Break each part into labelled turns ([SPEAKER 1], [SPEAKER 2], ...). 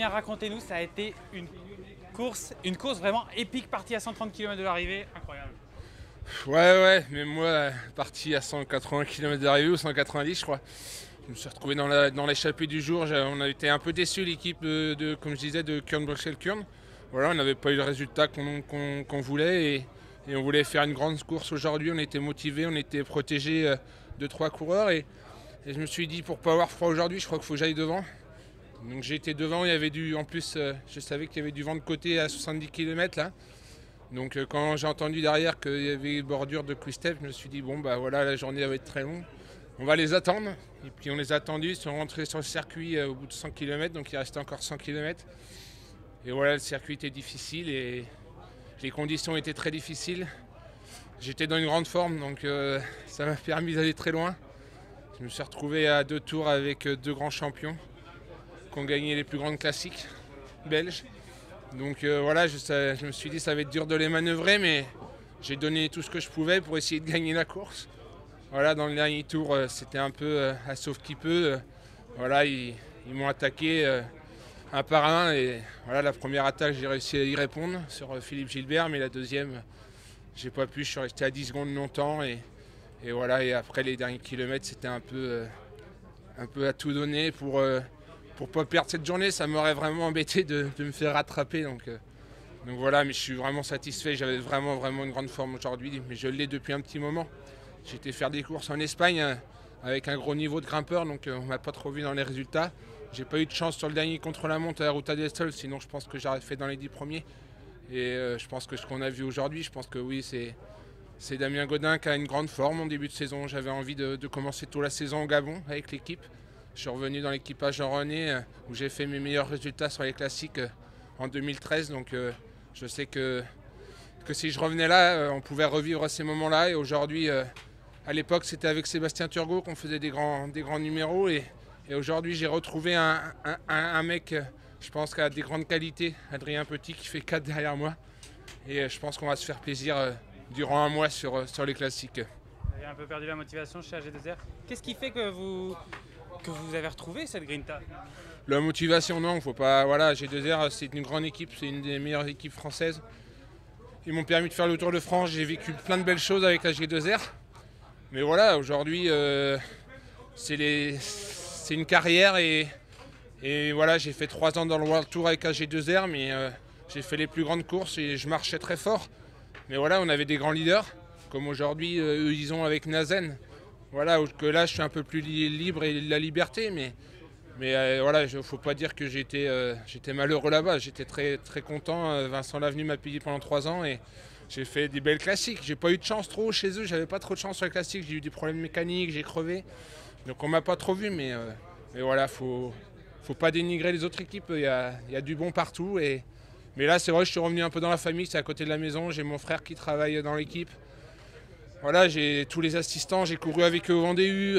[SPEAKER 1] Racontez-nous, ça a été une course vraiment épique, partie à 130 km de l'arrivée, incroyable.
[SPEAKER 2] Ouais, mais moi, parti à 180 km d'arrivée ou 190, je crois. Je me suis retrouvé dans l'échappée du jour. On a été un peu déçus, l'équipe comme je disais, de Kuurne-Bruxelles-Kuurne. Voilà, on n'avait pas eu le résultat qu'on voulait et on voulait faire une grande course aujourd'hui. On était motivés, on était protégés de 3 coureurs et je me suis dit, pour pas avoir froid aujourd'hui, je crois qu'il faut que j'aille devant. Donc j'ai été devant, il y avait en plus, je savais qu'il y avait du vent de côté à 70 km là. Donc quand j'ai entendu derrière qu'il y avait bordure de Quick-Step, je me suis dit bon bah voilà, la journée va être très longue. On va les attendre. Et puis on les a attendus, ils sont rentrés sur le circuit au bout de 100 km, donc il restait encore 100 km. Et voilà, le circuit était difficile et les conditions étaient très difficiles. J'étais dans une grande forme, donc ça m'a permis d'aller très loin. Je me suis retrouvé à 2 tours avec 2 grands champions qui ont gagné les plus grandes classiques belges. Donc voilà, je me suis dit ça va être dur de les manœuvrer, mais j'ai donné tout ce que je pouvais pour essayer de gagner la course. Voilà, dans le dernier tour, c'était un peu à sauf qui peut. Voilà, ils m'ont attaqué un par un et voilà, la première attaque, j'ai réussi à y répondre sur Philippe Gilbert, mais la deuxième, j'ai pas pu, je suis resté à 10 secondes longtemps et voilà, et après les derniers kilomètres, c'était un peu à tout donner pour pas perdre cette journée. Ça m'aurait vraiment embêté de me faire rattraper. Donc voilà, mais je suis vraiment satisfait. J'avais vraiment une grande forme aujourd'hui, mais je l'ai depuis un petit moment. J'étais faire des courses en Espagne avec un gros niveau de grimpeur, donc on m'a pas trop vu dans les résultats. J'ai pas eu de chance sur le dernier contre-la-montre à la Ruta del Sol, sinon je pense que j'aurais fait dans les 10 premiers. Et je pense que ce qu'on a vu aujourd'hui, je pense que oui, c'est Damien Godin qui a une grande forme en début de saison. J'avais envie de commencer toute la saison au Gabon avec l'équipe. Je suis revenu dans l'équipage Jean-René où j'ai fait mes meilleurs résultats sur les classiques en 2013. Donc je sais que si je revenais là, on pouvait revivre ces moments-là. Et aujourd'hui, à l'époque, c'était avec Sébastien Turgot qu'on faisait des grands numéros. Et aujourd'hui, j'ai retrouvé un mec, je pense, qui a des grandes qualités. Adrien Petit qui fait 4 derrière moi. Et je pense qu'on va se faire plaisir durant un mois sur les classiques.
[SPEAKER 1] Vous avez un peu perdu la motivation chez AG2R. Qu'est-ce qui fait que vous avez retrouvé cette grinta?
[SPEAKER 2] La motivation, non, faut pas. Voilà, G2R, c'est une grande équipe, c'est une des meilleures équipes françaises. Ils m'ont permis de faire le Tour de France, j'ai vécu plein de belles choses avec la G2R. Mais voilà, aujourd'hui, c'est une carrière et voilà, j'ai fait 3 ans dans le World Tour avec la G2R, mais j'ai fait les plus grandes courses et je marchais très fort. Mais voilà, on avait des grands leaders, comme aujourd'hui, eux, ils ont avec Nazen. Voilà, que là, je suis un peu plus libre et la liberté, mais voilà, il ne faut pas dire que j'étais malheureux là-bas. J'étais très content. Vincent Lavenu m'a payé pendant 3 ans et j'ai fait des belles classiques. J'ai pas eu de chance trop chez eux, j'avais pas trop de chance sur les classiques. J'ai eu des problèmes mécaniques, j'ai crevé. Donc on m'a pas trop vu, mais voilà, faut pas dénigrer les autres équipes. Il y a du bon partout. Mais là, c'est vrai, je suis revenu un peu dans la famille, c'est à côté de la maison. J'ai mon frère qui travaille dans l'équipe. Voilà, j'ai tous les assistants, j'ai couru avec eux au Vendée U.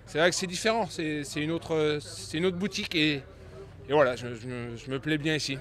[SPEAKER 2] C'est vrai que c'est différent, c'est une autre boutique et voilà, je me plais bien ici.